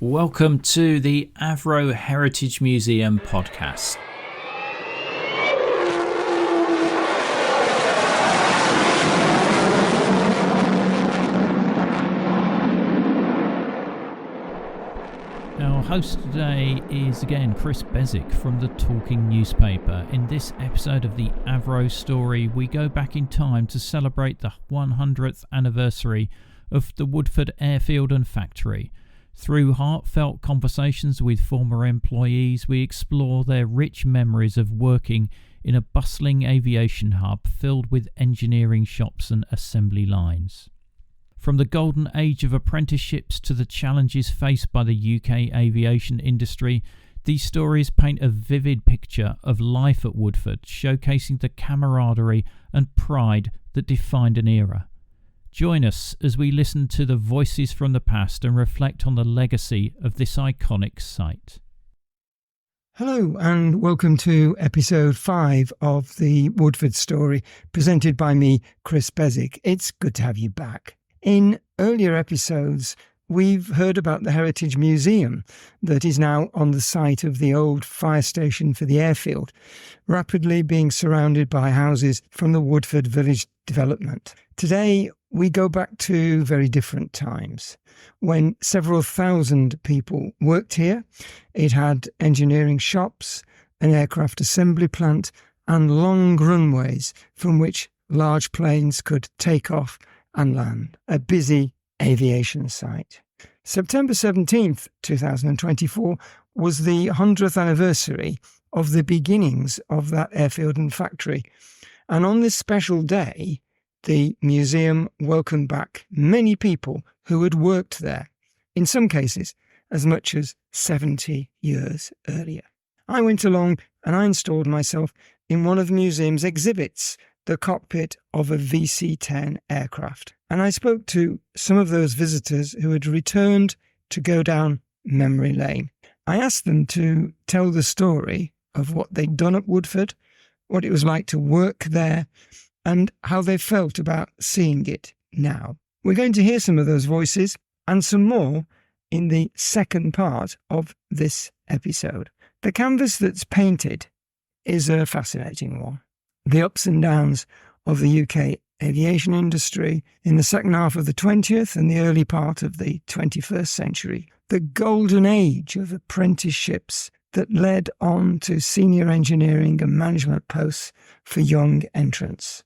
Welcome to the AVRO Heritage Museum podcast. Our host today is again Chris Bezic from the Talking Newspaper. In this episode of the AVRO Story, we go back in time to celebrate the 100th anniversary of the Woodford airfield and factory. Through heartfelt conversations with former employees, we explore their rich memories of working in a bustling aviation hub filled with engineering shops and assembly lines. From the golden age of apprenticeships to the challenges faced by the UK aviation industry, these stories paint a vivid picture of life at Woodford, showcasing the camaraderie and pride that defined an era. Join us as we listen to the voices from the past and reflect on the legacy of this iconic site. Hello and welcome to episode 5 of the Woodford story, presented by me, Chris Bezic. It's good to have you back. In earlier episodes, we've heard about the Heritage Museum that is now on the site of the old fire station for the airfield, rapidly being surrounded by houses from the Woodford village development. Today, we go back to very different times when several thousand people worked here. It had engineering shops, an aircraft assembly plant, and long runways from which large planes could take off and land. A busy aviation site. September 17th, 2024 was the 100th anniversary of the beginnings of that airfield and factory. And on this special day, the museum welcomed back many people who had worked there, in some cases as much as 70 years earlier. I went along and I installed myself in one of the museum's exhibits, the cockpit of a VC-10 aircraft. And I spoke to some of those visitors who had returned to go down memory lane. I asked them to tell the story of what they'd done at Woodford, what it was like to work there, and how they felt about seeing it now. We're going to hear some of those voices and some more in the second part of this episode. The canvas that's painted is a fascinating one. The ups and downs of the UK aviation industry in the second half of the 20th and the early part of the 21st century. The golden age of apprenticeships that led on to senior engineering and management posts for young entrants.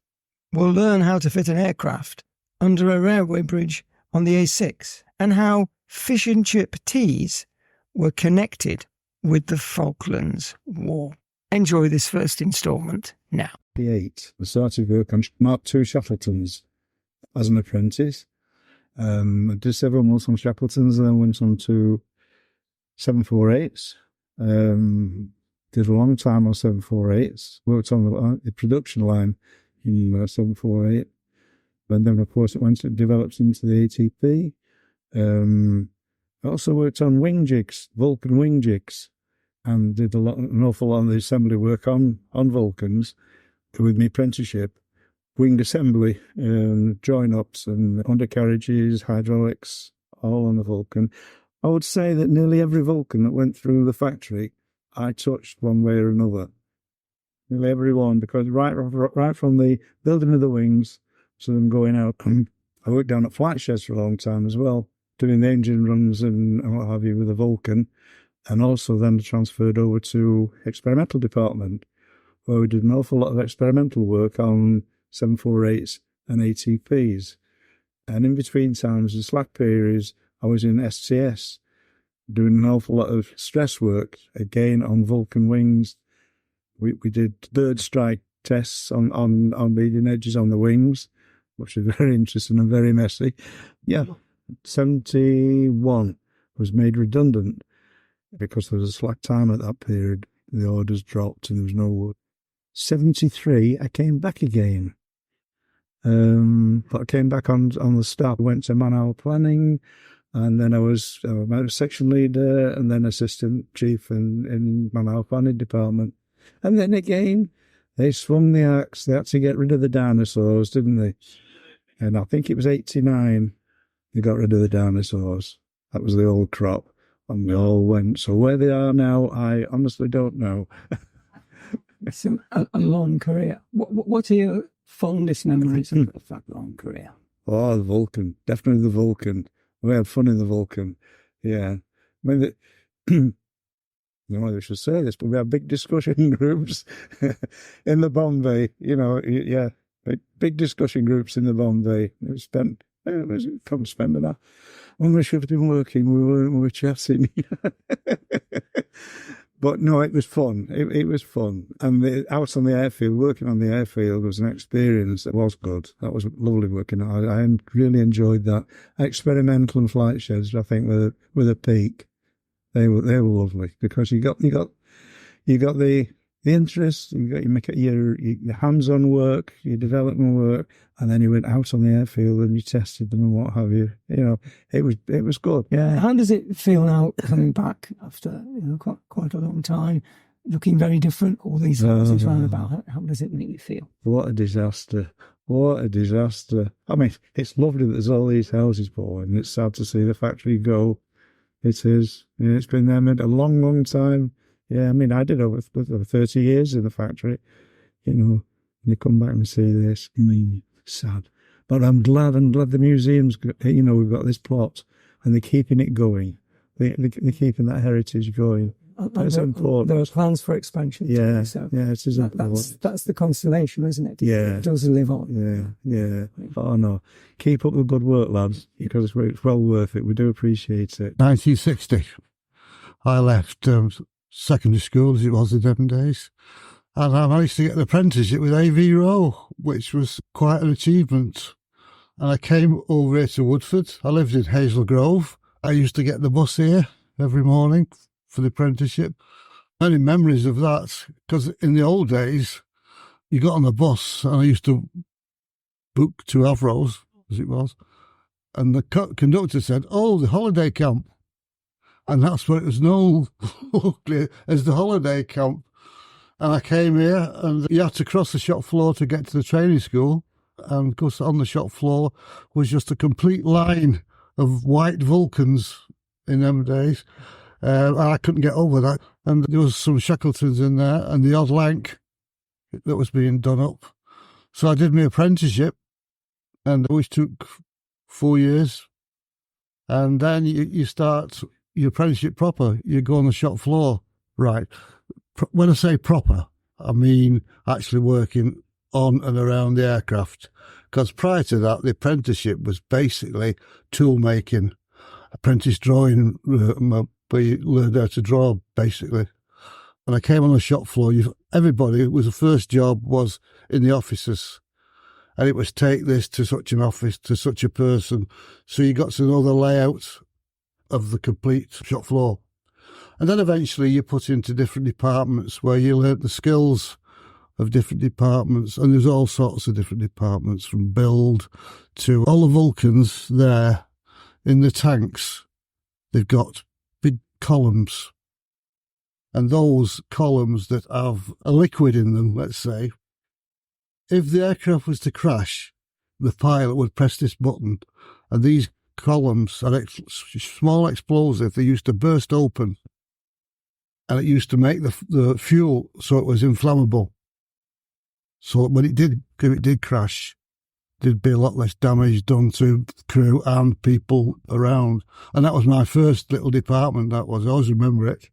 We'll learn how to fit an aircraft under a railway bridge on the A6 and how fish and chip teas were connected with the Falklands War. Enjoy this first instalment now. I started work on Mark II Shackletons as an apprentice. I did several months on Shackletons and then went on to 748s. Did a long time on 748s. Worked on the production line in 748. And then, of course, it developed into the ATP. I also worked on wing jigs, Vulcan wing jigs, and did an awful lot of the assembly work on Vulcans with my apprenticeship. Winged assembly, join-ups and undercarriages, hydraulics, all on the Vulcan. I would say that nearly every Vulcan that went through the factory, I touched one way or another. Nearly every one, because right from the building of the wings to them going out. I worked down at flight sheds for a long time as well, doing the engine runs and what have you with the Vulcan, and also then transferred over to experimental department, where we did an awful lot of experimental work on 748s and ATPs. And in between times, in slack periods, I was in STS, doing an awful lot of stress work, again on Vulcan wings. We did bird strike tests on leading edges on the wings, which was very interesting and very messy. Yeah, 71 was made redundant because there was a slack time at that period. The orders dropped and there was no work. 73, I came back again. But I came back on the start. I went to man-hour planning, and then I was a section leader and then assistant chief in man-hour planning department. And then again, they swung the axe. They had to get rid of the dinosaurs, didn't they? And I think it was 89 they got rid of the dinosaurs. That was the old crop. and we all went. So where they are now, I honestly don't know. It's a long career. What are your fondest memories of that long career? Oh, the Vulcan. Definitely the Vulcan. We had fun in the Vulcan. Yeah. I mean, I don't know whether I should say this, but we had big discussion groups in the Bombay. Yeah. Big discussion groups in the Bombay. It was come spend an hour. When we should have been working, we were chatting. But no, it was fun. It was fun. And out on the airfield, working on the airfield was an experience that was good. That was lovely working. I really enjoyed that. Experimental and flight sheds, I think, were a peak. They were lovely because you got the interest, you make your hands-on work, your development work, and then you went out on the airfield and you tested them and what have you. It was good. Yeah. How does it feel now coming back after quite a long time, looking very different? All these houses round about. How does it make you feel? What a disaster! What a disaster! I mean, it's lovely that there's all these houses put in. It's sad to see the factory go. It is. Yeah, it's been there a long, long time. Yeah, I mean, I did over 30 years in the factory, and you come back and see this. I mean, sad. But I'm glad the museum's, we've got this plot and they're keeping it going. They're keeping that heritage going. That's important. There are plans for expansion. Yeah, so yeah, it is important. That's the consolation, isn't it? Yeah. It does live on. Yeah. Oh, no. Keep up the good work, lads, because it's well worth it. We do appreciate it. 1960, I left secondary school, as it was in them days, and I managed to get an apprenticeship with AVRO, which was quite an achievement. And I came over here to Woodford. I lived in Hazel Grove. I used to get the bus here every morning for the apprenticeship. Many memories of that, because in the old days, you got on the bus, and I used to book to AVROs, as it was, and the conductor said, "Oh, the holiday camp." And that's what it was known locally as the holiday camp. And I came here, and you had to cross the shop floor to get to the training school. And of course, on the shop floor was just a complete line of white Vulcans in them days. And I couldn't get over that. And there was some Shackletons in there, and the odd Lank that was being done up. So I did my apprenticeship, and which took 4 years. And then you start your apprenticeship proper. You go on the shop floor. Right. When I say proper, I mean actually working on and around the aircraft. Because prior to that, the apprenticeship was basically tool making, apprentice drawing, where you learned how to draw, basically. When I came on the shop floor, everybody was the first job was in the offices. And it was take this to such an office, to such a person. So you got to know the layout of the complete shop floor. And then eventually you put into different departments where you learnt the skills of different departments. And there's all sorts of different departments, from build to all the Vulcans there in the tanks. They've got big columns. And those columns that have a liquid in them, let's say, if the aircraft was to crash, the pilot would press this button, and these columns are small explosive. They used to burst open, and it used to make the fuel so it was inflammable. So when if it did crash, there'd be a lot less damage done to crew and people around. And that was my first little department. I always remember it.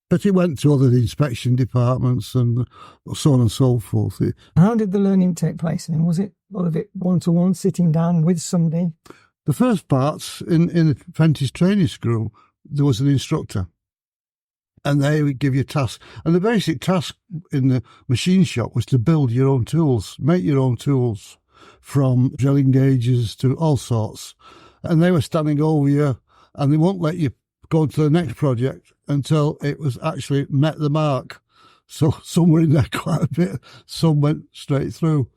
But it went to other inspection departments and so on and so forth. How did the learning take place? I mean, was it a lot of it one-to-one, sitting down with somebody? The first parts in the apprentice training school, there was an instructor. And they would give you tasks. And the basic task in the machine shop was to build your own tools, make your own tools, from drilling gauges to all sorts. And they were standing over you, and they won't let you go to the next project until it was actually met the mark. So some were in there quite a bit, some went straight through.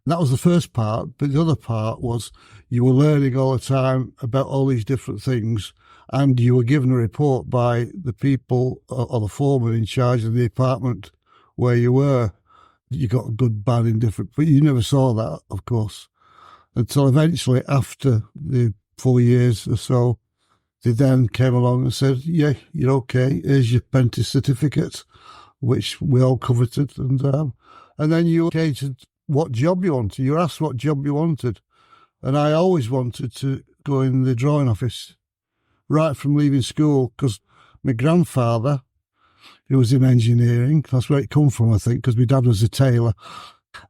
That was the first part, but the other part was you were learning all the time about all these different things, and you were given a report by the people or the foreman in charge of the department where you were. You got good, bad, indifferent, but you never saw that, of course, until eventually after the 4 years or so, They then came along and said, yeah, you're okay, here's your apprentice certificate, which we all coveted. And then you indicated what job you wanted. You were asked what job you wanted. And I always wanted to go in the drawing office, right from leaving school, because my grandfather, who was in engineering, that's where it come from, I think, because my dad was a tailor.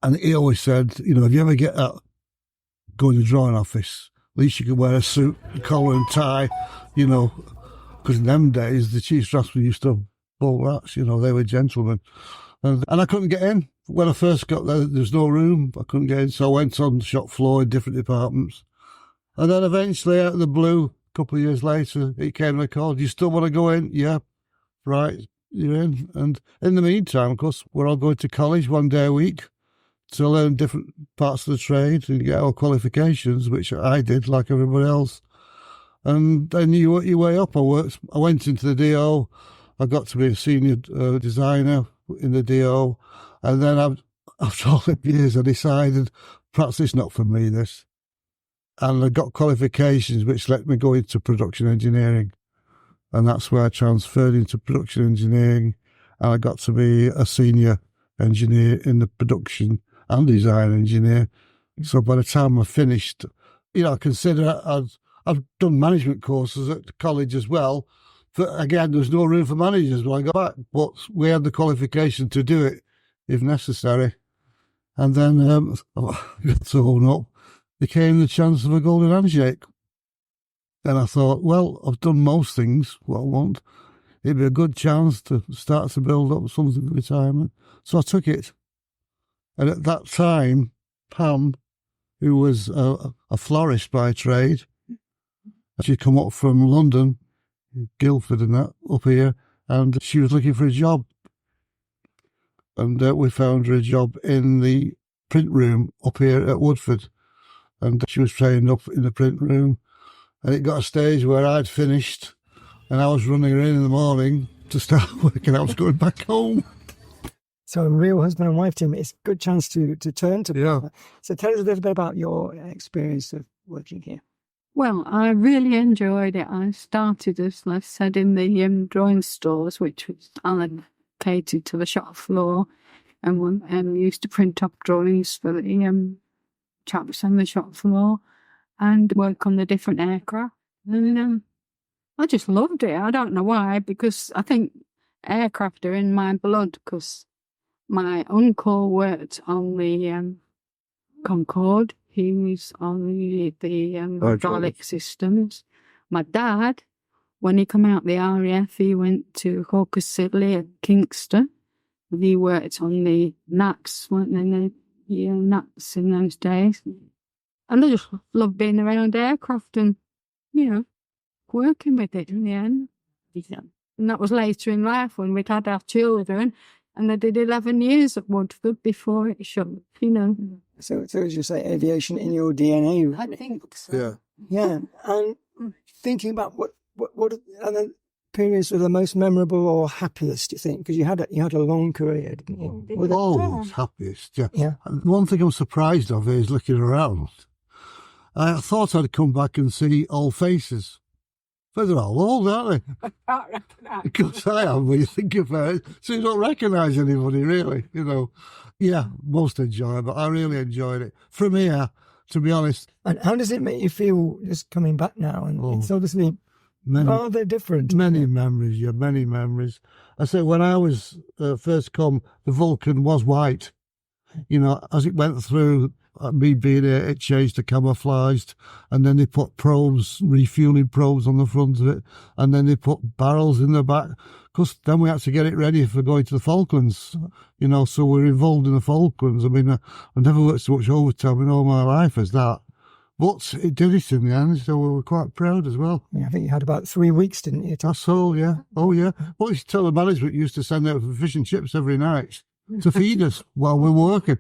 And he always said, you know, if you ever get that, go in the drawing office, at least you can wear a suit, a collar and tie, you know, because in them days, the chief draftsman used to have bull rats, you know, they were gentlemen. And I couldn't get in. When I first got there was no room. I couldn't get in, so I went on the shop floor in different departments. And then eventually, out of the blue, a couple of years later, he came and called, do you still want to go in? Yeah, right, you're in. And in the meantime, of course, we're all going to college 1 day a week to learn different parts of the trade and get our qualifications, which I did like everybody else. And then you work your way up. I went into the DO. I got to be a senior designer in the DO. And then after all the years, I decided, perhaps it's not for me, this. And I got qualifications which let me go into production engineering. And that's where I transferred into production engineering. And I got to be a senior engineer in the production and design engineer. So by the time I finished, you know, I consider I've done management courses at college as well. But again, there was no room for managers when I got back, but we had the qualification to do it if necessary. And then I got thrown up, became the chance of a golden handshake. And I thought, well, I've done most things what I want. It'd be a good chance to start to build up something for retirement. So I took it. And at that time, Pam, who was a florist by trade, she'd come up from London, Guildford and that, up here, and she was looking for a job. And we found her a job in the print room up here at Woodford. And she was trained up in the print room. And it got a stage where I'd finished and I was running her in the morning to start working. I was going back home. So a real husband and wife team, it's a good chance to turn to. Yeah. So tell us a little bit about your experience of working here. Well, I really enjoyed it. I started, as I said, in the drawing stores, which was allocated to the shop floor, and used to print up drawings for the chaps on the shop floor and work on the different aircraft. And I just loved it. I don't know why, because I think aircraft are in my blood, because my uncle worked on the Concorde. He was on the hydraulic systems. My dad, when he came out the RAF, he went to Hawker Siddeley at Kingston. And he worked on the NACs, weren't they? The NACs in those days. And I just loved being around aircraft and, you know, working with it in the end. And that was later in life when we'd had our children. And I did 11 years at Woodford before it shut, you know. So as you say, aviation in your DNA. I think so. Yeah. Yeah. And thinking about what are the periods were the most memorable or happiest, do you think? Because you had a long career, didn't you? Always happiest, yeah. Yeah. And one thing I'm surprised of is looking around. I thought I'd come back and see old faces. But they're all old, aren't they? Because I am, when you think about it. So you don't recognise anybody, really, you know. Yeah, most enjoyable. I really enjoyed it. From here, to be honest. And how does it make you feel just coming back now? And it's obviously rather different. Many memories, yeah, many memories. I say when I was first come, the Vulcan was white. You know, as it went through, me being here, it changed to camouflaged, and then they put probes, refueling probes on the front of it, and then they put barrels in the back, because then we had to get it ready for going to the Falklands, you know, so we're involved in the Falklands. I mean, I've never worked so much overtime in all my life as that, but it did it in the end, so we were quite proud as well. Yeah, I think you had about 3 weeks, didn't you? That's all, yeah. Oh, yeah. Well, you tell the management used to send out fish and chips every night to feed us while we were working.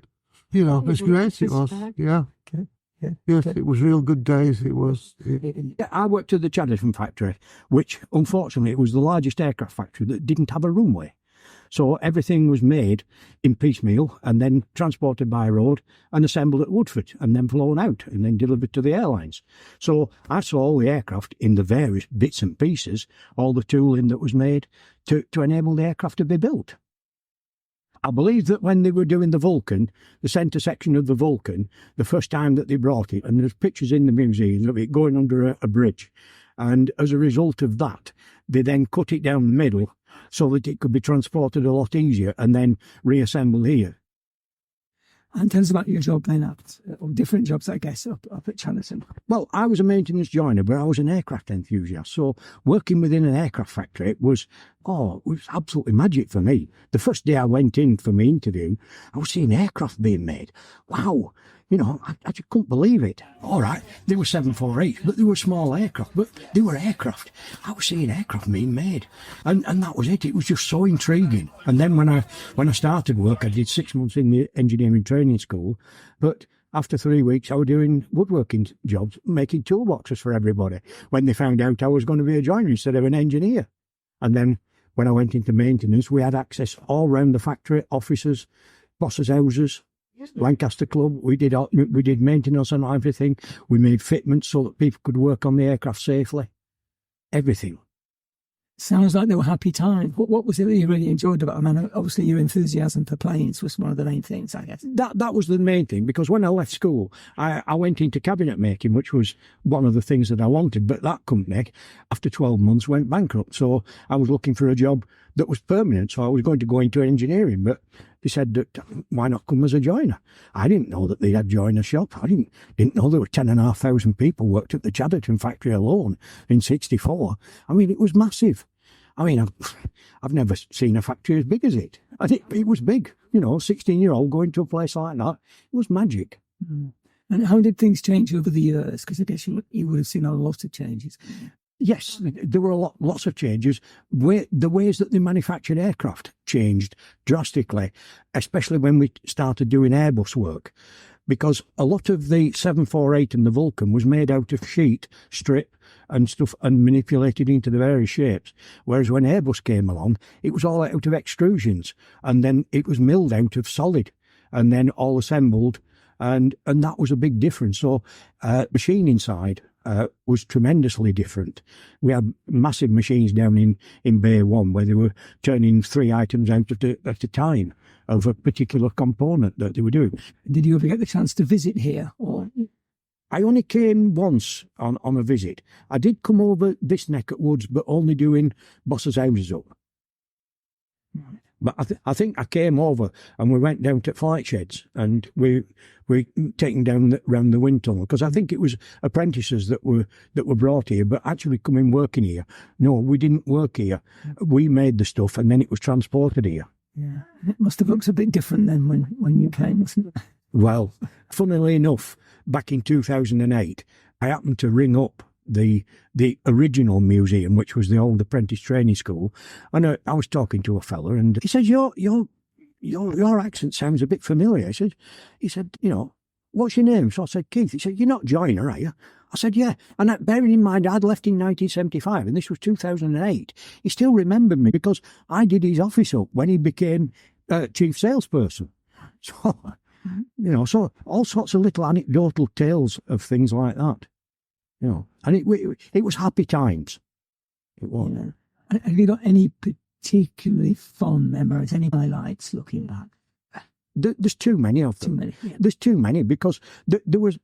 You know, it's great, it was. Yeah. Okay. Yeah. Yes, it was real good days, it was. I worked at the Chadderton factory, which, unfortunately, it was the largest aircraft factory that didn't have a runway. So everything was made in piecemeal and then transported by road and assembled at Woodford and then flown out and then delivered to the airlines. So I saw all the aircraft in the various bits and pieces, all the tooling that was made to enable the aircraft to be built. I believe that when they were doing the Vulcan, the centre section of the Vulcan, the first time that they brought it, and there's pictures in the museum of it going under a bridge, and as a result of that, they then cut it down the middle so that it could be transported a lot easier and then reassembled here. And tell us about your job then, or different jobs, I guess, up at Challerton. Well, I was a maintenance joiner, but I was an aircraft enthusiast. So working within an aircraft factory was absolutely magic for me. The first day I went in for my interview, I was seeing aircraft being made. Wow. You know, I just couldn't believe it. All right, they were 748, but they were small aircraft, but they were aircraft. I was seeing aircraft being made. And that was it. It was just so intriguing. And then when I started work, I did 6 months in the engineering training school, but after 3 weeks, I was doing woodworking jobs, making toolboxes for everybody, when they found out I was going to be a joiner instead of an engineer. And then when I went into maintenance, we had access all around the factory, offices, bosses' houses, Lancaster Club. We did maintenance on everything. We made fitments so that people could work on the aircraft safely. Everything. Sounds like they were happy times. What was it that you really enjoyed about them? And obviously your enthusiasm for planes was one of the main things, I guess. That was the main thing, because when I left school, I went into cabinet making, which was one of the things that I wanted. But that company, after 12 months, went bankrupt. So I was looking for a job that was permanent. So I was going to go into engineering, but they said that why not come as a joiner? I didn't know that they had joiner shop. I didn't know there were 10,500 people worked at the Chatterton factory alone in '64. I mean, it was massive. I mean, I've never seen a factory as big as it. I think it was big. You know, 16-year-old going to a place like that. It was magic. Mm. And how did things change over the years? Because I guess you would have seen a lot of changes. Yes, there were lots of changes. The ways that they manufactured aircraft changed drastically, especially when we started doing Airbus work, because a lot of the 748 and the Vulcan was made out of sheet, strip and stuff and manipulated into the various shapes, whereas when Airbus came along, it was all out of extrusions, and then it was milled out of solid and then all assembled, and that was a big difference. So machining side was tremendously different. We had massive machines down in Bay 1 where they were turning 3 items out at a time of a particular component that they were doing. Did you ever get the chance to visit here? Or I only came once on a visit. I did come over this neck at Woods, but only doing bosses' houses up. But I think I came over and we went down to flight sheds and we taken down round the wind tunnel, because I think it was apprentices that were brought here, but actually coming working here. No, we didn't work here. We made the stuff and then it was transported here. Yeah, it must have looked a bit different then when you came, wasn't it? Well, funnily enough, back in 2008, I happened to ring up the original museum, which was the old apprentice training school, and I was talking to a fella, and he said, "Your accent sounds a bit familiar." He said, "You know, what's your name?" So I said, "Keith." He said, "You're not joiner, are you?" I said, "Yeah." And bearing in mind, I'd left in 1975, and this was 2008. He still remembered me because I did his office up when he became chief salesperson. So, you know, so all sorts of little anecdotal tales of things like that. You know, and it was happy times. It was. Yeah. Have you got any particularly fond memories, any highlights looking back? There's too many of them. Too many, yeah. There's too many, because there was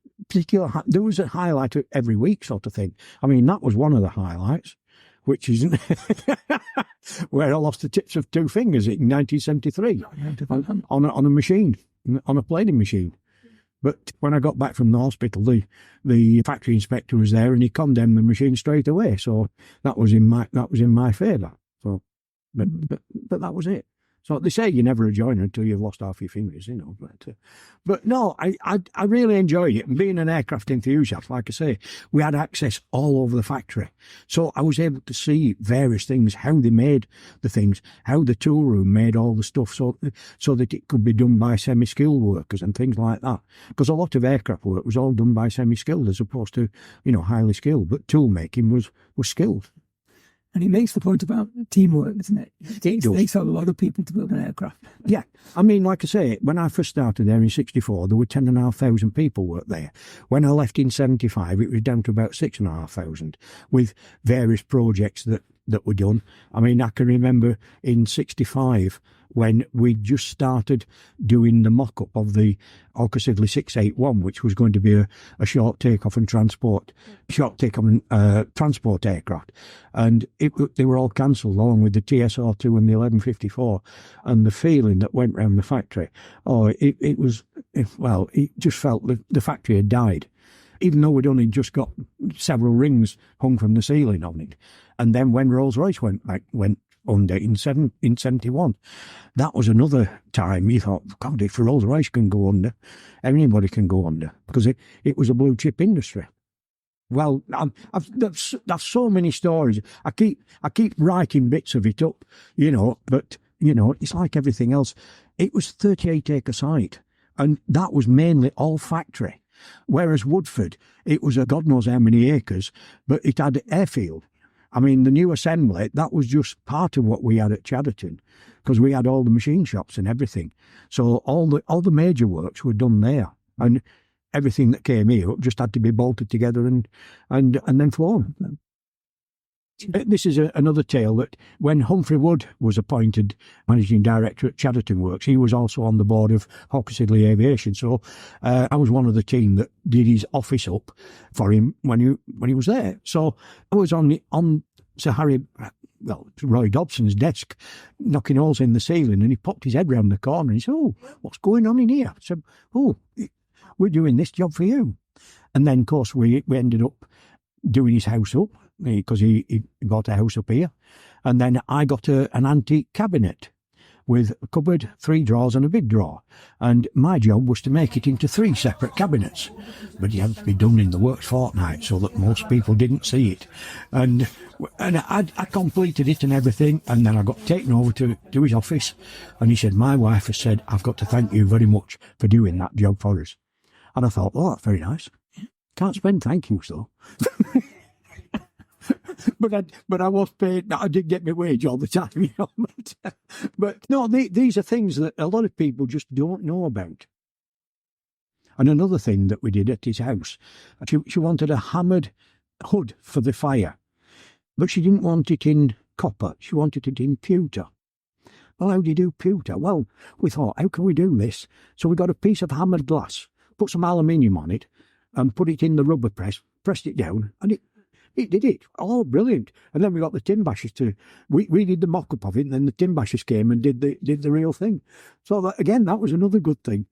a highlight every week sort of thing. I mean, that was one of the highlights, which is where I lost the tips of 2 fingers in 1973 on a machine, on a planing machine. But when I got back from the hospital, the factory inspector was there and he condemned the machine straight away. So that was in my favour. So, but that was it. So they say you're never a joiner until you've lost half your fingers, you know. But no, I really enjoyed it. And being an aircraft enthusiast, like I say, we had access all over the factory. So I was able to see various things, how they made the things, how the tool room made all the stuff so that it could be done by semi-skilled workers and things like that. Because a lot of aircraft work was all done by semi-skilled as opposed to, you know, highly skilled. But tool making was skilled. And it makes the point about teamwork, doesn't it? It does. takes a lot of people to build an aircraft. Yeah, I mean, like I say, when I first started there in '64, there were 10,500 people worked there. When I left in '75, it was down to about 6,500, with various projects that were done. I mean, I can remember in '65 when we just started doing the mock-up of the Hawker Siddeley 681, which was going to be a short takeoff and transport aircraft. And they were all cancelled along with the TSR2 and the 1154. And the feeling that went round the factory, it just felt the factory had died. Even though we'd only just got several rings hung from the ceiling on it. And then when Rolls-Royce went under in 71, that was another time you thought, God, if Rolls-Royce can go under, anybody can go under, because it was a blue chip industry. Well, that's so many stories. I keep writing bits of it up, but it's like everything else. It was 38-acre site, and that was mainly all factory. Whereas Woodford, it was a God knows how many acres, but it had airfield. I mean, the new assembly, that was just part of what we had at Chadderton, because we had all the machine shops and everything. So all the major works were done there, and everything that came here just had to be bolted together and then flown. This is another tale that when Humphrey Wood was appointed managing director at Chadderton Works, he was also on the board of Hawker Siddeley Aviation. So I was one of the team that did his office up for him when he was there. So I was on Sir Roy Dobson's desk, knocking holes in the ceiling, and he popped his head round the corner and he said, "Oh, what's going on in here?" I said, "Oh, we're doing this job for you." And then, of course, we ended up doing his house up, because he bought a house up here. And then I got an antique cabinet with a cupboard, 3 drawers and a big drawer. And my job was to make it into 3 separate cabinets. But it had to be done in the works fortnight so that most people didn't see it. And I completed it and everything, and then I got taken over to his office. And he said, "My wife has said, I've got to thank you very much for doing that job for us." And I thought, "Oh, that's very nice. Can't spend thank yous though." But I was paid. I did get my wage all the time, But no, these are things that a lot of people just don't know about. And another thing that we did at his house, she wanted a hammered hood for the fire, but she didn't want it in copper. She wanted it in pewter. Well, how do you do pewter? Well, we thought, how can we do this? So we got a piece of hammered glass, put some aluminium on it, and put it in the rubber press, pressed it down, and it did it. Oh, brilliant. And then we got the tin bashers we did the mock-up of it, and then the tin bashers came and did the real thing. So that was another good thing.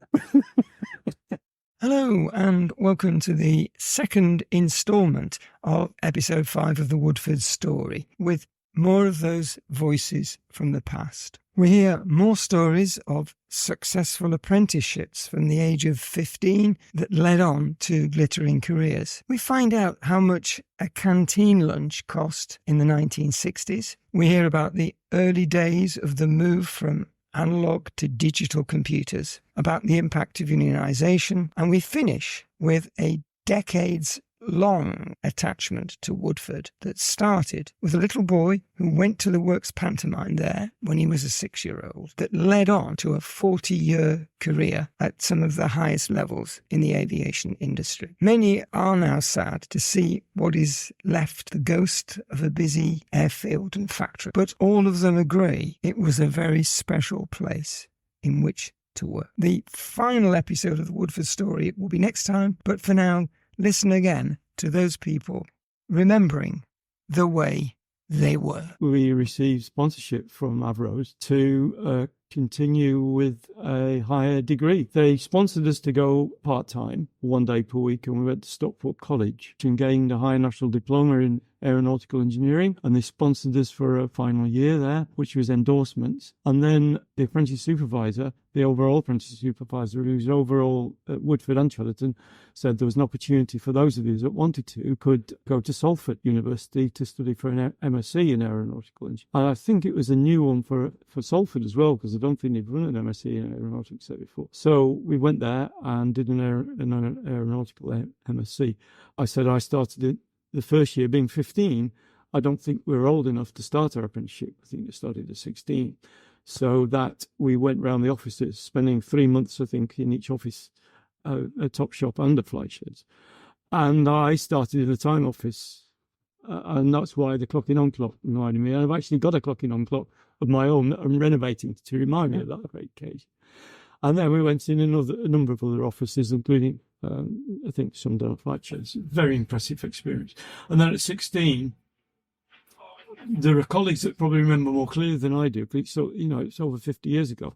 Hello, and welcome to the second instalment of episode 5 of the Woodford Story, with more of those voices from the past. We hear more stories of successful apprenticeships from the age of 15 that led on to glittering careers. We find out how much a canteen lunch cost in the 1960s. We hear about the early days of the move from analog to digital computers, about the impact of unionisation, and we finish with a decades-long attachment to Woodford that started with a little boy who went to the Works pantomime there when he was a 6-year-old, that led on to a 40-year career at some of the highest levels in the aviation industry. Many are now sad to see what is left, the ghost of a busy airfield and factory, but all of them agree it was a very special place in which to work. The final episode of the Woodford Story will be next time, but for now, listen again to those people remembering the way they were. We received sponsorship from AVRO's to continue with a higher degree. They sponsored us to go part-time, 1 day per week, and we went to Stockport College and gained a higher national diploma in aeronautical engineering, and they sponsored us for a final year there, which was endorsements. And then the apprentice supervisor, the overall apprentice supervisor, who's overall at Woodford and Chadderton, said there was an opportunity for those of you that wanted to could go to Salford University to study for an MSc in aeronautical engineering. And I think it was a new one for Salford as well, because I don't think they've run an MSc in aeronautics there before. So we went there and did an aeronautical MSc. I said I started it the first year being 15, I don't think we were old enough to start our apprenticeship. I think it started at 16. So that we went round the offices, spending 3 months, I think, in each office, a top shop and a flight sheds. And I started in the time office, and that's why the clocking on clock reminded me. And I've actually got a clocking on clock of my own that I'm renovating to remind me of that great occasion. And then we went in a number of other offices, including, I think, some down flight sheds. Very impressive experience. And then at 16, there are colleagues that probably remember more clearly than I do. So, it's over 50 years ago.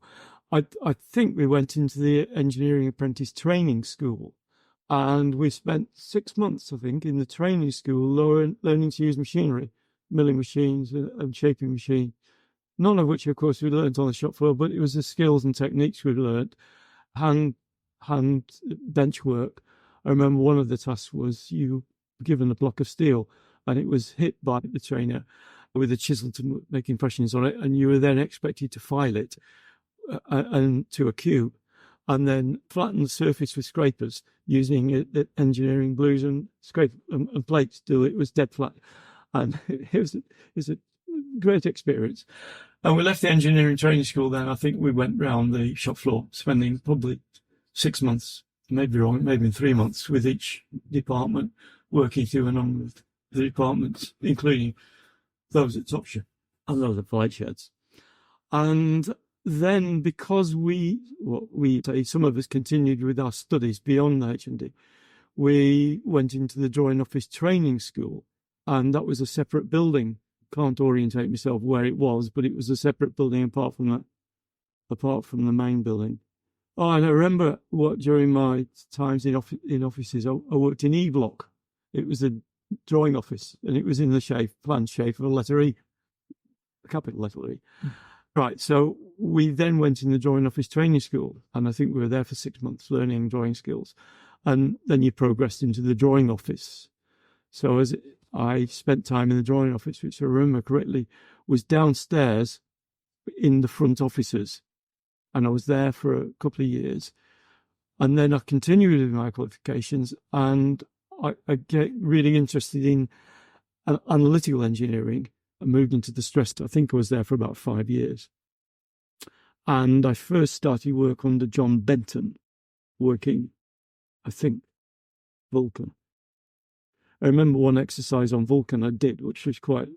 I think we went into the engineering apprentice training school, and we spent 6 months, I think, in the training school learning to use machinery, milling machines and shaping machines. None of which, of course, we learned on the shop floor, but it was the skills and techniques we learned, hand bench work. I remember one of the tasks was you were given a block of steel, and it was hit by the trainer with a chisel to make impressions on it, and you were then expected to file it and to a cube, and then flatten the surface with scrapers using engineering blues and scrape and plates till it was dead flat. And it was a great experience. And we left the engineering training school then. I think we went round the shop floor, spending probably 6 months, maybe 3 months, with each department, working through a number of the departments, including those at Top Shop and those at flight sheds. And then, because some of us continued with our studies beyond the H&D, we went into the drawing office training school, and that was a separate building. Can't orientate myself where it was, but it was a separate building apart from the main building. Oh, and I remember during my times in offices, I worked in E block. It was a drawing office, and it was in the planned shape of a letter E, a capital letter E. Right, so we then went in the drawing office training school, and I think we were there for 6 months learning drawing skills, and then you progressed into the drawing office. So as I spent time in the drawing office, which I remember correctly, was downstairs in the front offices. And I was there for a couple of years. And then I continued with my qualifications, and I get really interested in analytical engineering. I moved into the stress. I think I was there for about 5 years. And I first started work under John Benton, working, I think, Vulcan. I remember one exercise on Vulcan I did, which was quite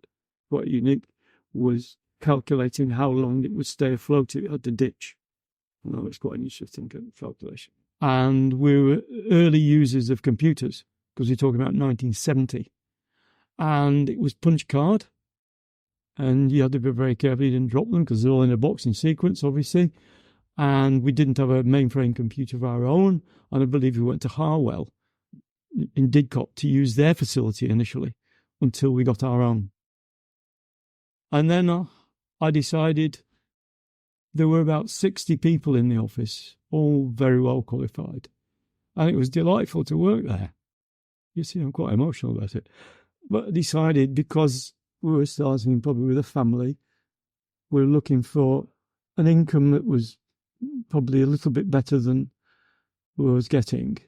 unique, was calculating how long it would stay afloat if it had to ditch. And that was quite an interesting calculation. And we were early users of computers, because we're talking about 1970. And it was punch card, and you had to be very careful you didn't drop them, because they're all in a box in sequence, obviously. And we didn't have a mainframe computer of our own, and I believe we went to Harwell in Didcot to use their facility initially until we got our own. And then I decided there were about 60 people in the office, all very well qualified. And it was delightful to work there. You see, I'm quite emotional about it. But I decided, because we were starting probably with a family, we were looking for an income that was probably a little bit better than we was getting.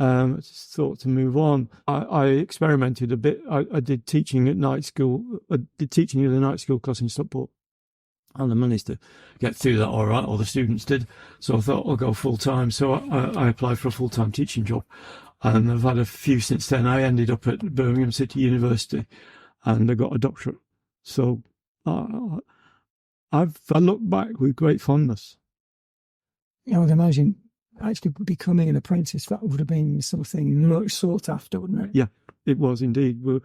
I just thought to move on. I experimented a bit. I did teaching at night school. I did teaching at a night school class in Stockport. And I managed to get through that all right, or the students did. So I thought I'll go full-time. So I applied for a full-time teaching job. And I've had a few since then. I ended up at Birmingham City University, and I got a doctorate. So I look back with great fondness. I would imagine actually becoming an apprentice, that would have been something much sought after, wouldn't it? Yeah, it was indeed. Well,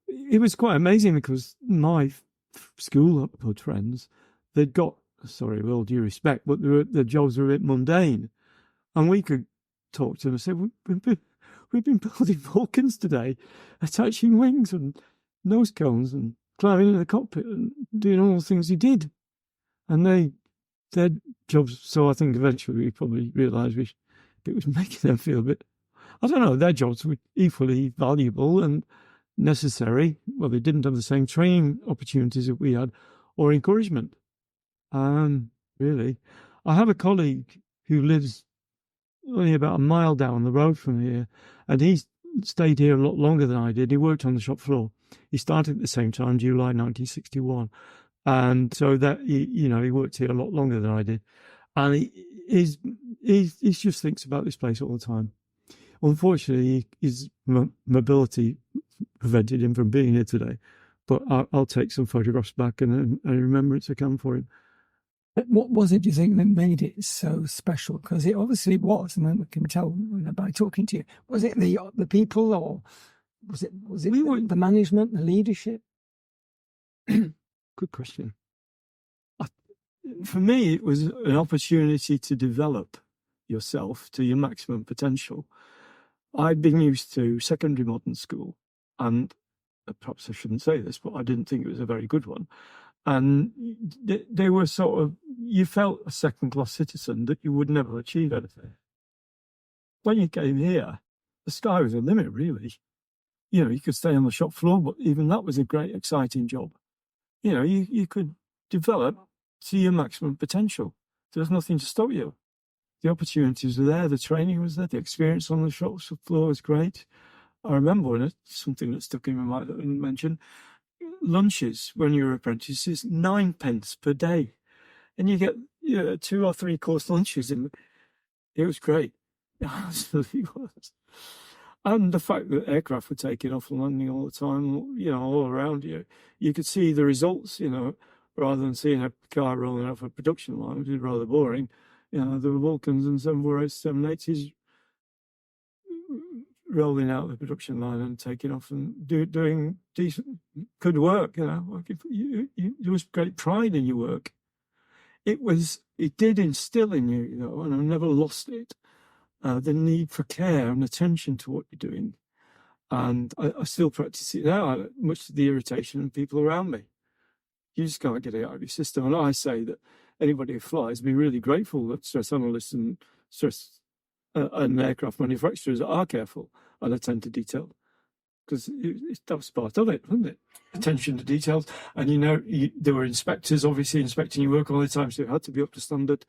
it was quite amazing, because my schoolhood friends, they'd got, sorry, with all due respect, but their jobs were a bit mundane. And we could talk to them and say, we've been building Vulcans today, attaching wings and nose cones and climbing in the cockpit and doing all the things he did. And their jobs, so I think eventually we probably realised it was making them feel a bit, I don't know, their jobs were equally valuable and necessary. Well, they didn't have the same training opportunities that we had, or encouragement. Really. I have a colleague who lives only about a mile down the road from here, and he stayed here a lot longer than I did. He worked on the shop floor, He started at the same time, July 1961. And so that, he worked here a lot longer than I did. And he just thinks about this place all the time. Unfortunately, his mobility prevented him from being here today. But I'll take some photographs back and a remembrance account for him. What was it, do you think, that made it so special? Because it obviously was, and we can tell by talking to you. Was it the people, or was it the management, the leadership? Good question. For me, it was an opportunity to develop yourself to your maximum potential. I'd been used to secondary modern school, and perhaps I shouldn't say this, but I didn't think it was a very good one. And they were sort of, you felt a second-class citizen, that you would never achieve anything. When you came here, the sky was the limit, really. You could stay on the shop floor, but even that was a great, exciting job. You could develop to your maximum potential. There was nothing to stop you. The opportunities were there, the training was there, the experience on the shop floor was great. I remember something that stuck in my mind that I didn't mention. Lunches when you were apprentices, 9p per day. And you get 2 or 3 course lunches. And it was great. It absolutely was. And the fact that aircraft were taking off and landing all the time, all around you, you could see the results, rather than seeing a car rolling off a production line, which is rather boring. There were Vulcans and 748s, 780s rolling out the production line and taking off and doing decent, good work. There was great pride in your work. It did instill in you, and I've never lost it, the need for care and attention to what you're doing. And I still practice it now, much to the irritation of people around me. You just can't get it out of your system. And I say that anybody who flies, be really grateful that stress analysts and aircraft manufacturers are careful and attend to detail. Because that was part of it, wasn't it? Attention to details. And, there were inspectors, obviously, inspecting your work all the time, so it had to be up to standard.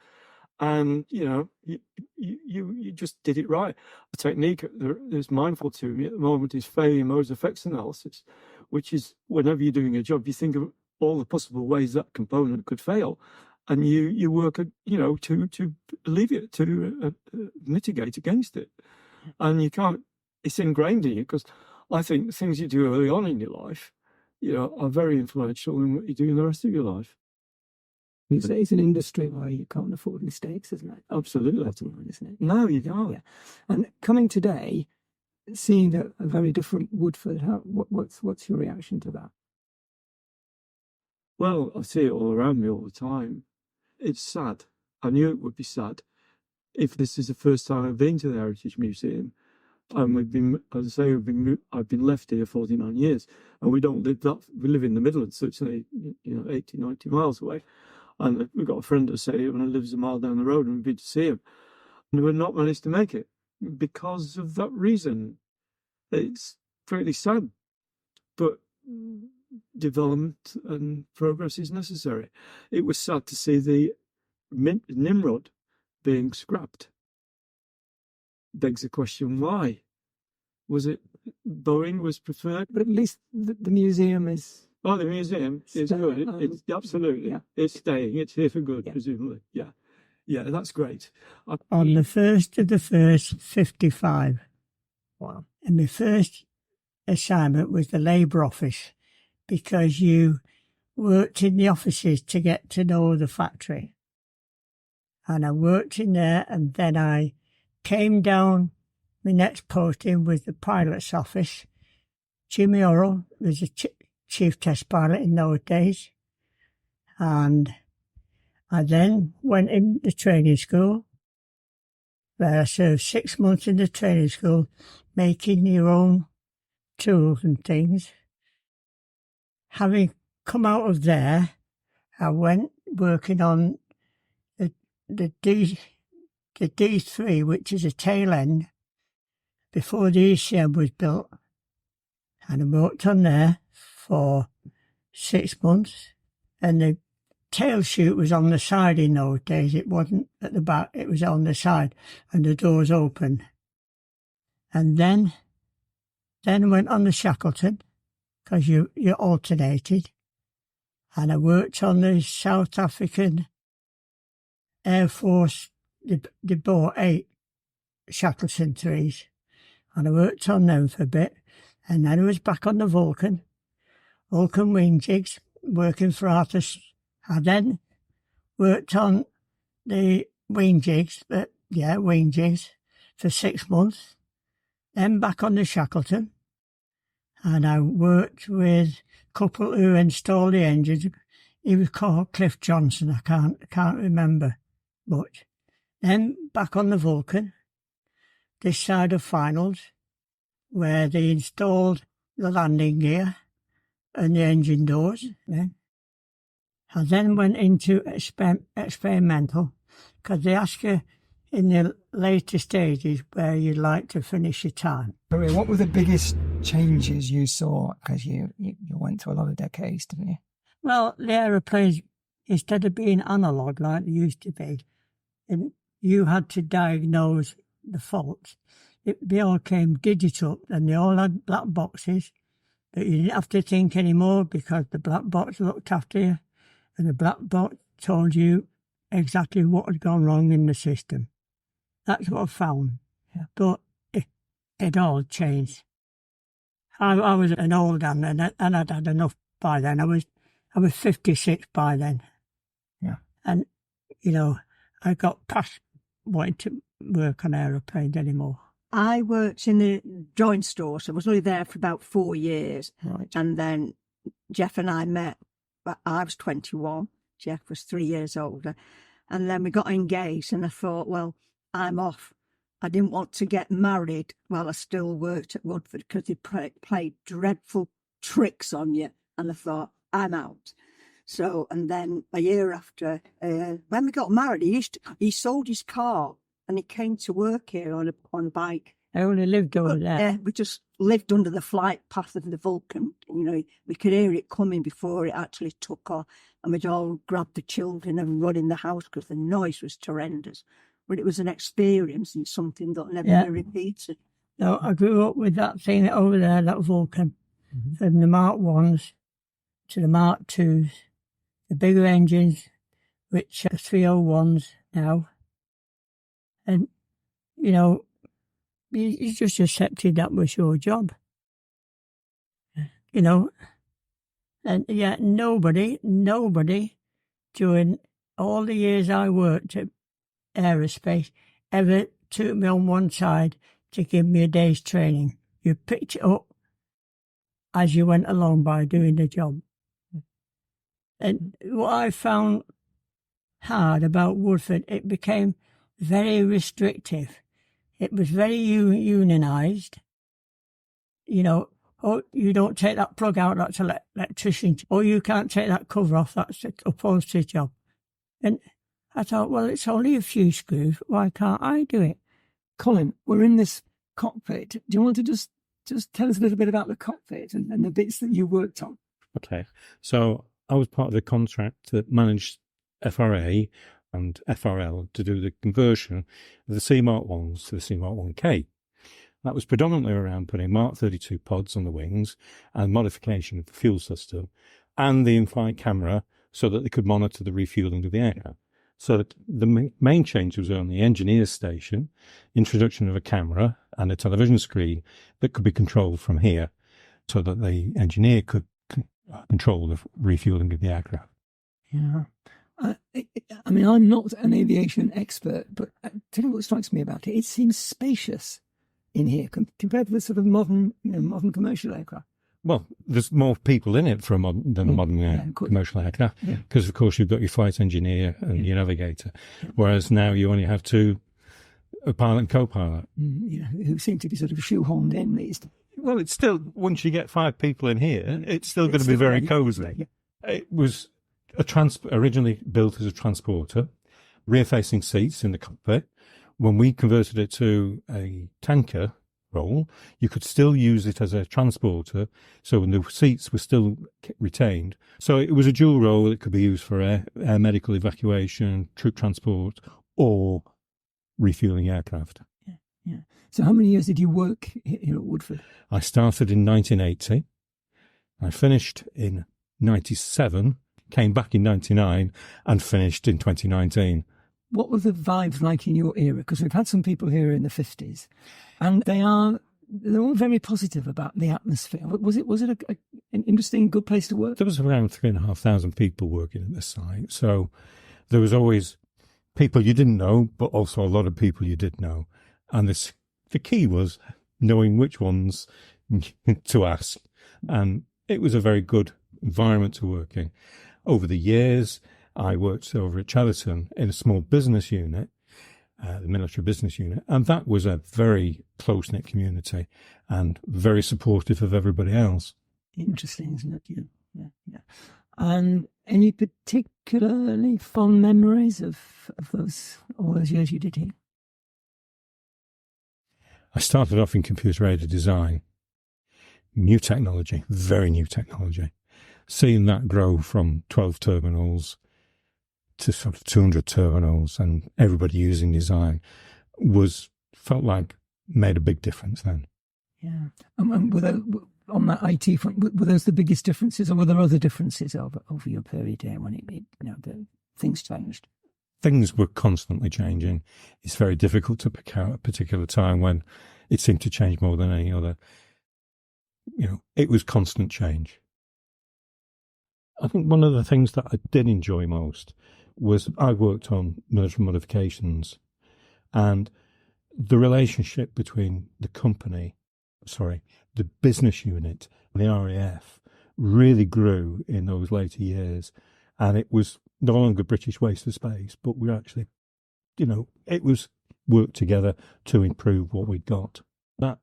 And, you just did it right. A technique that's mindful to me at the moment is failure modes effects analysis, which is whenever you're doing a job, you think of all the possible ways that component could fail. And you work, to alleviate, to mitigate against it. And you can't, it's ingrained in you, because I think the things you do early on in your life, are very influential in what you do in the rest of your life. It's an industry where you can't afford mistakes, isn't it? Absolutely. Isn't it? No, you can't. Yeah. And coming today, seeing a very different Woodford, what's your reaction to that? Well, I see it all around me all the time. It's sad. I knew it would be sad if this is the first time I've been to the Heritage Museum. And we've been, as I say, I've been left here 49 years, and we don't live we live in the Midlands, so it's only 80, 90 miles away. And we've got a friend that lives a mile down the road, and we've been to see him, and we've not managed to make it because of that reason. It's pretty sad, but development and progress is necessary. It was sad to see the Nimrod being scrapped. Begs the question, why? Was it Boeing was preferred? But at least the museum is... Oh, the museum is good. It's absolutely. Yeah. It's staying. It's here for good, presumably. Yeah. Yeah, that's great. On the 1st of the 1st, 55. Wow. And my first assignment was the labour office, because you worked in the offices to get to know the factory. And I worked in there, and then I came down. My next posting was the pilot's office. Jimmy Orrell was the chief test pilot in those days. And I then went in the training school, where I served 6 months in the training school, making your own tools and things. Having come out of there, I went working on the D3, which is a tail end, before the ECM was built. And I worked on there for 6 months. And the tail chute was on the side in those days. It wasn't at the back, it was on the side, and the doors open. And then I went on the Shackleton, because you alternated. And I worked on the South African Air Force. They bought 8 Shackleton 3s, and I worked on them for a bit. And then I was back on the Vulcan wing jigs, working for artists. I then worked on the wing jigs for 6 months. Then back on the Shackleton, and I worked with a couple who installed the engines. He was called Cliff Johnson. I can't remember much. Then back on the Vulcan, this side of finals, where they installed the landing gear and the engine doors. I then went into experimental, because they ask you in the later stages where you'd like to finish your time. What were the biggest changes you saw? Because you went through a lot of decades, didn't you? Well, the aeroplanes, instead of being analogue like they used to be, and you had to diagnose the faults, they all came digital, and they all had black boxes, but you didn't have to think anymore because the black box looked after you, and the black box told you exactly what had gone wrong in the system. That's what I found. Yeah. But it all changed. I was an old man, and I'd had enough by then. I was 56 by then. Yeah. And, I got past wanting to work on aeroplanes anymore. I worked in the drawing store, so I was only there for about 4 years. Right. And then Jeff and I met, but I was 21. Jeff was 3 years older. And then we got engaged, and I thought, well, I'm off. I didn't want to get married while I still worked at Woodford, because they played dreadful tricks on you. And I thought, I'm out. So, and then a year after, when we got married, he sold his car and he came to work here on a bike. I only lived over there. Yeah, we just lived under the flight path of the Vulcan. We could hear it coming before it actually took off, and we'd all grab the children and run in the house because the noise was horrendous. But it was an experience and something that never be repeated. No, I grew up with that thing over there, that Vulcan, from the Mark 1s to the Mark 2s, the bigger engines, which are 301s now. And, you just accepted that was your job. And yet nobody during all the years I worked at aerospace ever took me on one side to give me a day's training. You picked it up as you went along by doing the job. And what I found hard about Woodford, it became very restrictive. It was very unionised. Oh, you don't take that plug out, that's an electrician. Oh, you can't take that cover off, that's an upholstery job. And I thought, well, it's only a few screws, why can't I do it? Colin, we're in this cockpit. Do you want to just tell us a little bit about the cockpit and the bits that you worked on? Okay, so I was part of the contract that managed FRA and FRL to do the conversion of the C Mark 1s to the C Mark 1K. That was predominantly around putting Mark 32 pods on the wings and modification of the fuel system and the in-flight camera so that they could monitor the refueling of the aircraft. So the main change was on the engineer station, introduction of a camera and a television screen that could be controlled from here so that the engineer could control the refueling of the aircraft. Yeah. I mean, I'm not an aviation expert, but tell you what strikes me about it. It seems spacious in here compared to the sort of modern commercial aircraft. Well, there's more people in it than a modern commercial aircraft, because of course you've got your flight engineer and your navigator, whereas now you only have two, a pilot and co-pilot. Who seem to be sort of shoehorned in these days. Well, it's still, once you get 5 people in here, it's still going to be very cosy. Yeah. It was originally built as a transporter, rear-facing seats in the cockpit. When we converted it to a tanker role, you could still use it as a transporter, so when the seats were still retained. So it was a dual role that could be used for air medical evacuation, troop transport, or refueling aircraft. Yeah. So how many years did you work here at Woodford? I started in 1980, I finished in 97, came back in 99 and finished in 2019. What were the vibes like in your era? Because we've had some people here in the 50s, and they're all very positive about the atmosphere. Was it an interesting, good place to work? There was around 3,500 people working at this site. So there was always people you didn't know, but also a lot of people you did know. And the key was knowing which ones to ask. And it was a very good environment to work in. Over the years, I worked over at Chatterton in a small business unit, the military business unit, and that was a very close-knit community and very supportive of everybody else. Interesting, isn't it? Yeah. And any particularly fond memories of all those years you did here? I started off in computer-aided design. New technology, very new technology. Seeing that grow from 12 terminals to sort of 200 terminals and everybody using design felt like made a big difference then. Yeah. On that IT front, were those the biggest differences, or were there other differences over your period here when things changed? Things were constantly changing. It's very difficult to pick out a particular time when it seemed to change more than any other. It was constant change. I think one of the things that I did enjoy most was I worked on military modifications, and the relationship between the business unit, and the RAF really grew in those later years. And it was no longer British waste of space, but we actually, it was worked together to improve what we'd got. That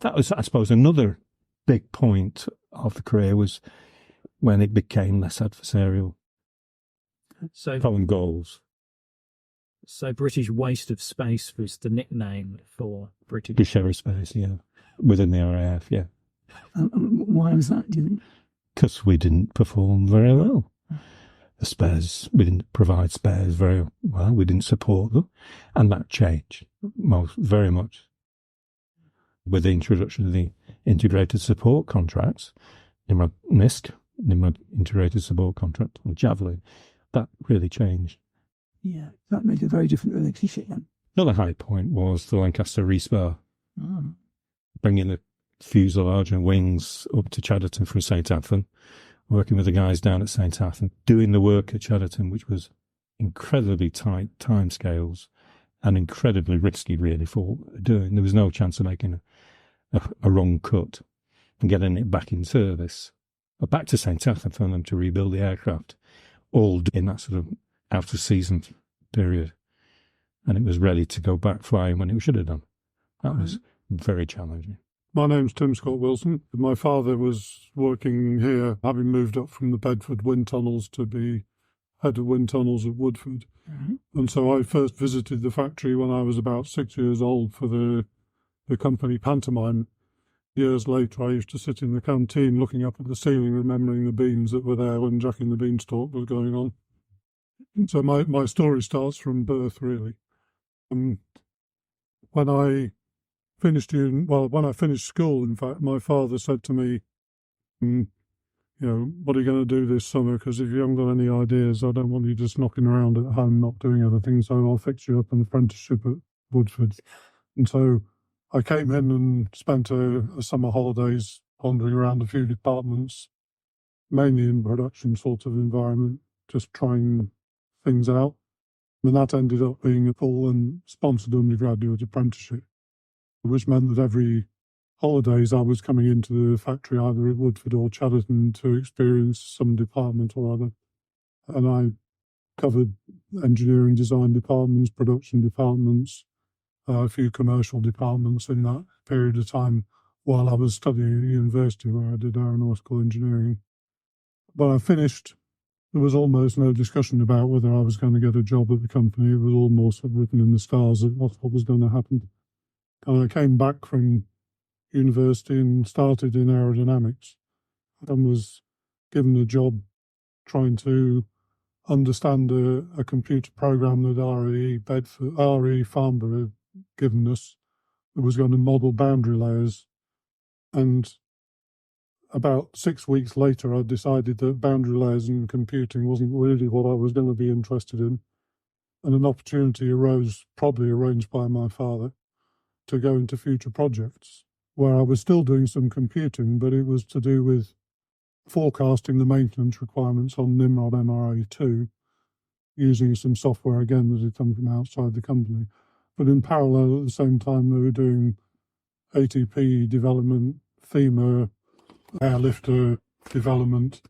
was, I suppose, another big point of the career was when it became less adversarial. So common goals. So British waste of space was the nickname for British aerospace, yeah, within the RAF, yeah. Why was that, do you think? Because we didn't perform very well. The spares, we didn't provide spares very well. We didn't support them, and that changed very much with the introduction of the integrated support contracts. Nimrod integrated support contract, or Javelin, that really changed. Yeah, that made a very different relationship then. Another high point was the Lancaster respar. Oh. Bringing the fuselage and wings up to Chatterton from St Athan, working with the guys down at St Athan, doing the work at Chatterton, which was incredibly tight timescales and incredibly risky, really, for what they're doing. There was no chance of making a wrong cut and getting it back in service. But back to St Athan for them to rebuild the aircraft, all in that sort of out-of-season period. And it was ready to go back flying when it should have done. That was very challenging. My name's Tim Scott Wilson. My father was working here, having moved up from the Bedford wind tunnels to be head of wind tunnels at Woodford. Mm-hmm. And so I first visited the factory when I was about 6 years old for the company pantomime. Years later, I used to sit in the canteen looking up at the ceiling, remembering the beams that were there when Jack and the Beanstalk was going on. And so my story starts from birth, really. When I finished school, in fact, my father said to me, what are you going to do this summer? Because if you haven't got any ideas, I don't want you just knocking around at home, not doing anything. So I'll fix you up an apprenticeship at Woodford. And so I came in and spent a summer holidays wandering around a few departments, mainly in production sort of environment, just trying things out. And that ended up being a full and sponsored undergraduate apprenticeship, which meant that every holidays I was coming into the factory either at Woodford or Chatterton to experience some department or other. And I covered engineering design departments, production departments, a few commercial departments in that period of time while I was studying at university where I did aeronautical engineering. When I finished, there was almost no discussion about whether I was going to get a job at the company. It was almost written in the stars that what was going to happen. And I came back from university and started in aerodynamics and was given a job trying to understand a computer program that RE Farnborough had given us that was going to model boundary layers. And about 6 weeks later, I decided that boundary layers and computing wasn't really what I was going to be interested in. And an opportunity arose, probably arranged by my father, to go into future projects, where I was still doing some computing, but it was to do with forecasting the maintenance requirements on Nimrod MRA2, using some software again that had come from outside the company. But in parallel, at the same time, they were doing ATP development, FEMA, airlifter development.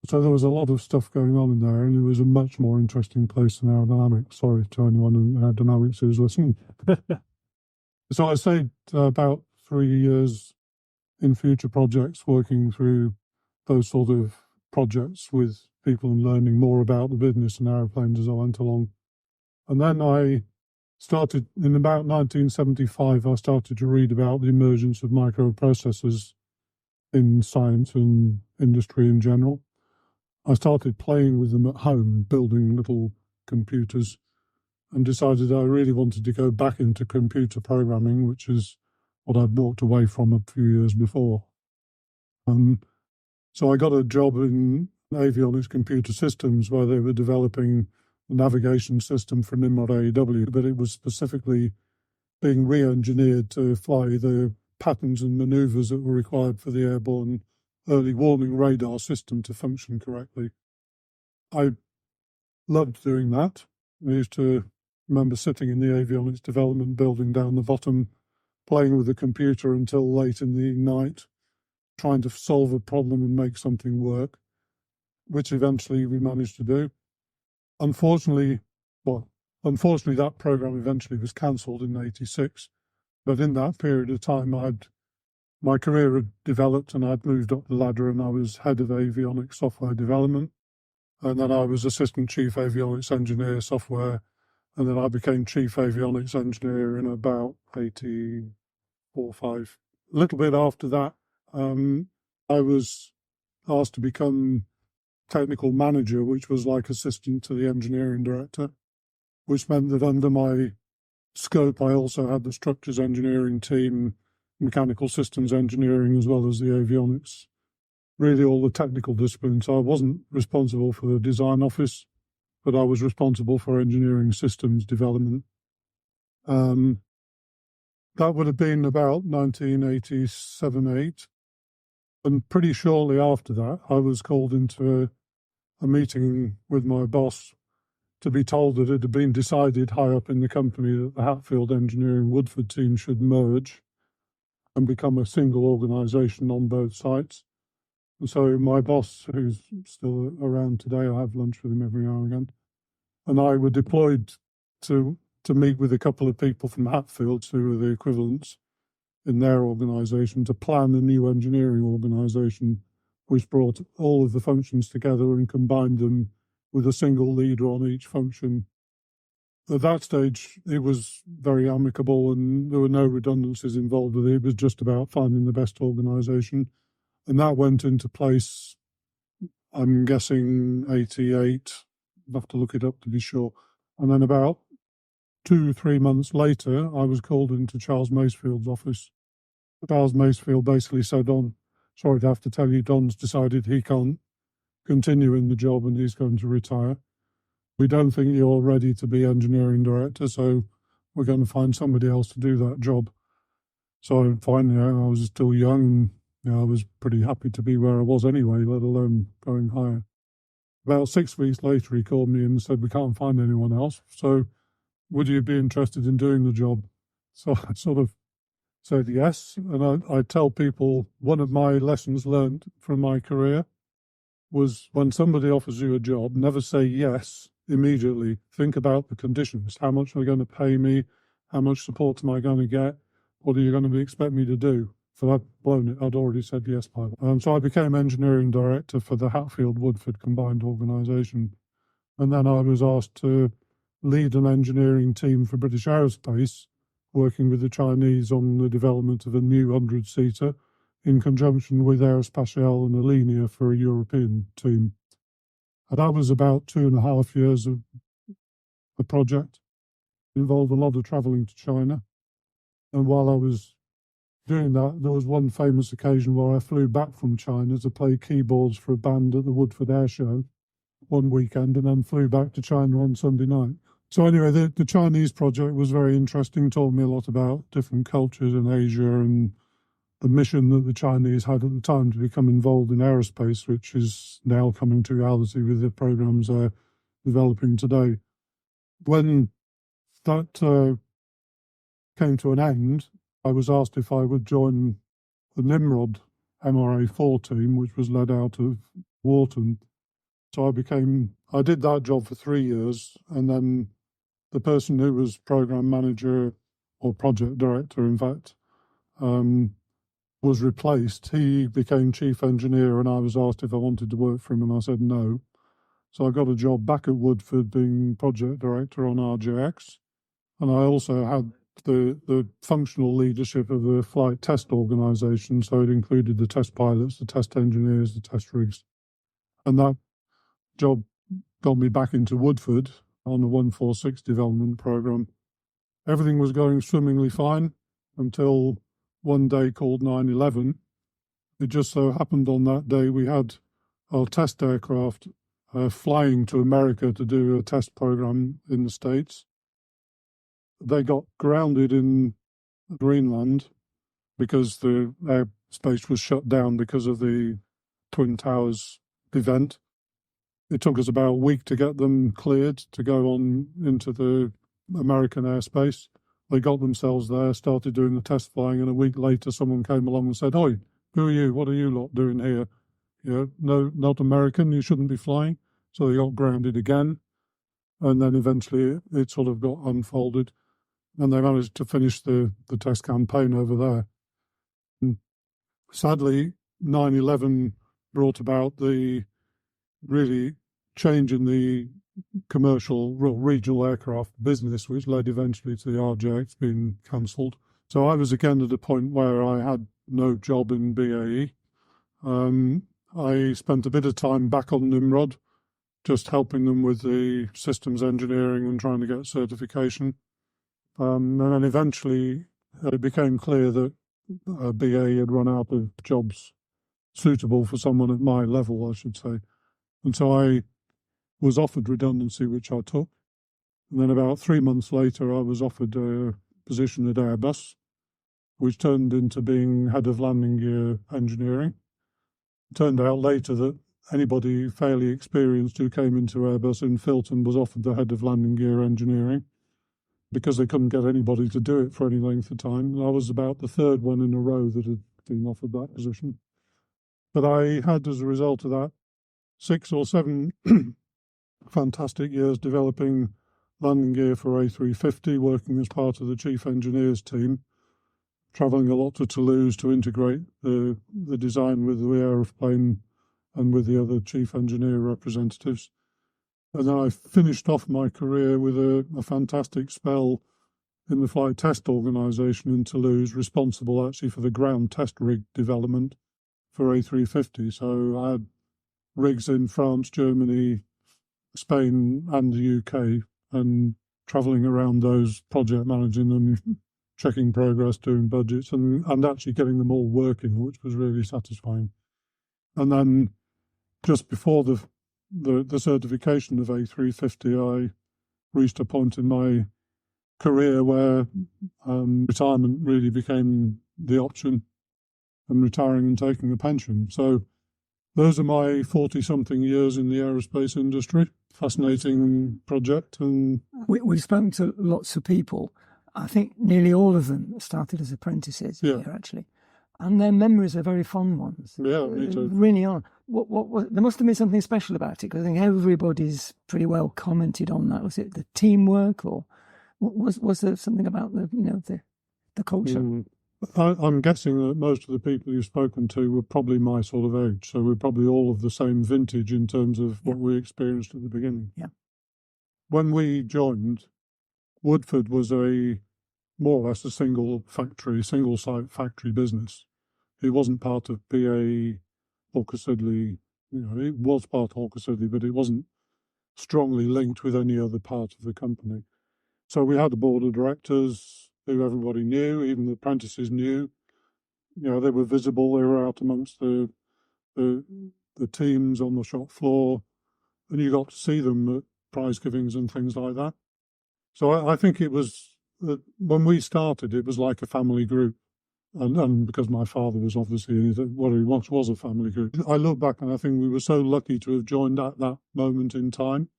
So there was a lot of stuff going on in there, and it was a much more interesting place than aerodynamics. Sorry to anyone in aerodynamics who's listening. So I stayed about 3 years in future projects, working through those sort of projects with people and learning more about the business and aeroplanes as I went along. And then I started, in about 1975, I started to read about the emergence of microprocessors in science and industry in general. I started playing with them at home, building little computers, and decided I really wanted to go back into computer programming, which is what I'd walked away from a few years before. So I got a job in avionics computer systems, where they were developing a navigation system for Nimrod AEW, but it was specifically being re-engineered to fly the patterns and manoeuvres that were required for the airborne early warning radar system to function correctly. I loved doing that. I used to remember sitting in the avionics development building down the bottom, playing with the computer until late in the night, trying to solve a problem and make something work, which eventually we managed to do. Unfortunately, that program eventually was cancelled in '86. But in that period of time, my career had developed and I'd moved up the ladder, and I was head of avionics software development. And then I was assistant chief avionics engineer software. And then I became chief avionics engineer in about 84, 5. A little bit after that, I was asked to become technical manager, which was like assistant to the engineering director, which meant that under my scope, I also had the structures engineering team, mechanical systems engineering, as well as the avionics, really all the technical disciplines. I wasn't responsible for the design office, but I was responsible for engineering systems development. That would have been about 1987-8. And pretty shortly after that, I was called into a meeting with my boss to be told that it had been decided high up in the company that the Hatfield Engineering Woodford team should merge and become a single organisation on both sites. And so my boss, who's still around today, I have lunch with him every now and again, and I were deployed to meet with a couple of people from Hatfield, who were the equivalents in their organisation, to plan a new engineering organisation, which brought all of the functions together and combined them with a single leader on each function. At that stage, it was very amicable and there were no redundancies involved with it. It was just about finding the best organisation. And that went into place, I'm guessing, 88. I'll have to look it up to be sure. And then about 2-3 months later, I was called into Charles Macefield's office. Charles Macefield basically said, sorry to have to tell you, Don's decided he can't continue in the job and he's going to retire. We don't think you're ready to be engineering director, so we're going to find somebody else to do that job. So finally, I was still young, and I was pretty happy to be where I was anyway, let alone going higher. About 6 weeks later, he called me and said, we can't find anyone else, so would you be interested in doing the job? So I sort of said yes, and I tell people one of my lessons learned from my career was when somebody offers you a job, never say yes immediately. Think about the conditions. How much are they going to pay me? How much support am I going to get? What are you going to expect me to do? So I'd blown it. I'd already said yes by that. So I became engineering director for the Hatfield-Woodford combined organisation. And then I was asked to lead an engineering team for British Aerospace, working with the Chinese on the development of a new 100-seater, in conjunction with Aerospatiale and Alenia for a European team. And that was about 2.5 years of the project. It involved a lot of travelling to China. And while I was doing that, there was one famous occasion where I flew back from China to play keyboards for a band at the Woodford Air Show one weekend, and then flew back to China on Sunday night. So anyway, the Chinese project was very interesting, taught me a lot about different cultures in Asia and the mission that the Chinese had at the time to become involved in aerospace, which is now coming to reality with the programs they're developing today. When that came to an end, I was asked if I would join the Nimrod MRA-4 team, which was led out of Wharton. So I did that job for 3 years, and then the person who was program manager or project director, in fact, was replaced. He became chief engineer, and I was asked if I wanted to work for him, and I said no. So I got a job back at Woodford being project director on RJX, and I also had the functional leadership of the flight test organisation, so it included the test pilots, the test engineers, the test rigs. And that job got me back into Woodford on the 146 development programme. Everything was going swimmingly fine until one day called 9/11. It just so happened on that day we had our test aircraft flying to America to do a test programme in the States. They got grounded in Greenland because the airspace was shut down because of the Twin Towers event. It took us about a week to get them cleared to go on into the American airspace. They got themselves there, started doing the test flying, and a week later someone came along and said, "Oi, who are you? What are you lot doing here? No, not American, you shouldn't be flying." So they got grounded again, and then eventually it sort of got unfolded, and they managed to finish the test campaign over there. And sadly, 9/11 brought about the really change in the commercial regional aircraft business, which led eventually to the RJX being cancelled. So I was again at a point where I had no job in BAE. I spent a bit of time back on Nimrod, just helping them with the systems engineering and trying to get certification. And then eventually it became clear that BAE had run out of jobs suitable for someone at my level, I should say. And so I was offered redundancy, which I took. And then about 3 months later, I was offered a position at Airbus, which turned into being head of landing gear engineering. It turned out later that anybody fairly experienced who came into Airbus in Filton was offered the head of landing gear engineering because they couldn't get anybody to do it for any length of time. And I was about the third one in a row that had been offered that position. But I had, as a result of that, 6 or 7 fantastic years developing landing gear for A350, working as part of the chief engineers team, travelling a lot to Toulouse to integrate the design with the aeroplane and with the other chief engineer representatives. And then I finished off my career with a fantastic spell in the flight test organisation in Toulouse, responsible actually for the ground test rig development for A350. So I had rigs in France, Germany, Spain and the UK, and travelling around those, project managing them, checking progress, doing budgets, and actually getting them all working, which was really satisfying. And then just before the certification of A350, I reached a point in my career where retirement really became the option, and retiring and taking a pension. So those are my 40-something years in the aerospace industry. Fascinating project. And we've spoken to lots of people. I think nearly all of them started as apprentices here, actually. And their memories are very fond ones. Yeah, me too. Really are. There must have been something special about it, because I think everybody's pretty well commented on that. Was it the teamwork, or was there something about the culture? I'm guessing that most of the people you've spoken to were probably my sort of age, so we're probably all of the same vintage in terms of what we experienced at the beginning. Yeah. When we joined, Woodford was more or less a single site factory business. It wasn't part of BAE Hawker Siddeley. It was part of Hawker Siddeley, but it wasn't strongly linked with any other part of the company. So we had a board of directors who everybody knew, even the apprentices knew. they were visible. They were out amongst the teams on the shop floor, and you got to see them at prize givings and things like that. So I think it was, when we started, it was like a family group. And because my father was obviously what he once was a family group. I look back and I think we were so lucky to have joined at that moment in time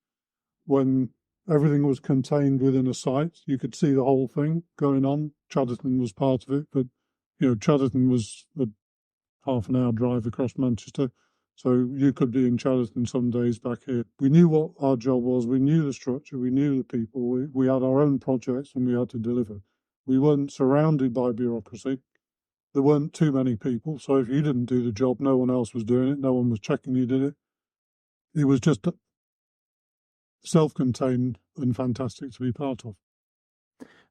when everything was contained within a site. You could see the whole thing going on. Chadderton was part of it, but Chadderton was a half an hour drive across Manchester. So you could be in Chadderton some days back here. We knew what our job was. We knew the structure. We knew the people. We had our own projects and we had to deliver. We weren't surrounded by bureaucracy. There weren't too many people. So if you didn't do the job, no one else was doing it. No one was checking you did it. It was just self-contained and fantastic to be part of.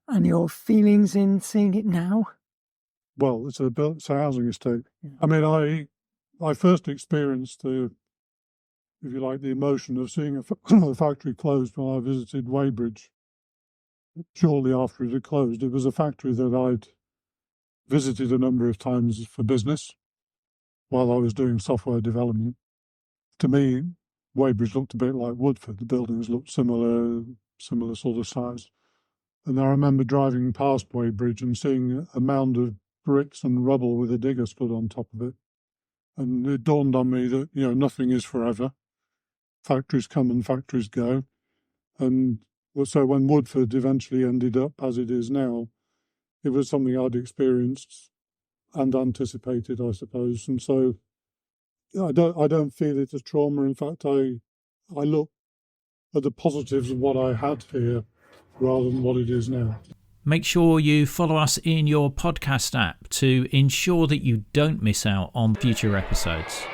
And your feelings in seeing it now? Well, it's a housing estate. Yeah. I mean, I first experienced the emotion of seeing a factory closed when I visited Weybridge. Shortly after it had closed, it was a factory that I'd visited a number of times for business while I was doing software development. To me, Weybridge looked a bit like Woodford. The buildings looked similar sort of size. And I remember driving past Weybridge and seeing a mound of bricks and rubble with a digger stood on top of it. And it dawned on me that, nothing is forever. Factories come and factories go. And so when Woodford eventually ended up as it is now, it was something I'd experienced and anticipated, I suppose. And so I don't feel it as trauma. In fact, I look at the positives of what I had here rather than what it is now. Make sure you follow us in your podcast app to ensure that you don't miss out on future episodes.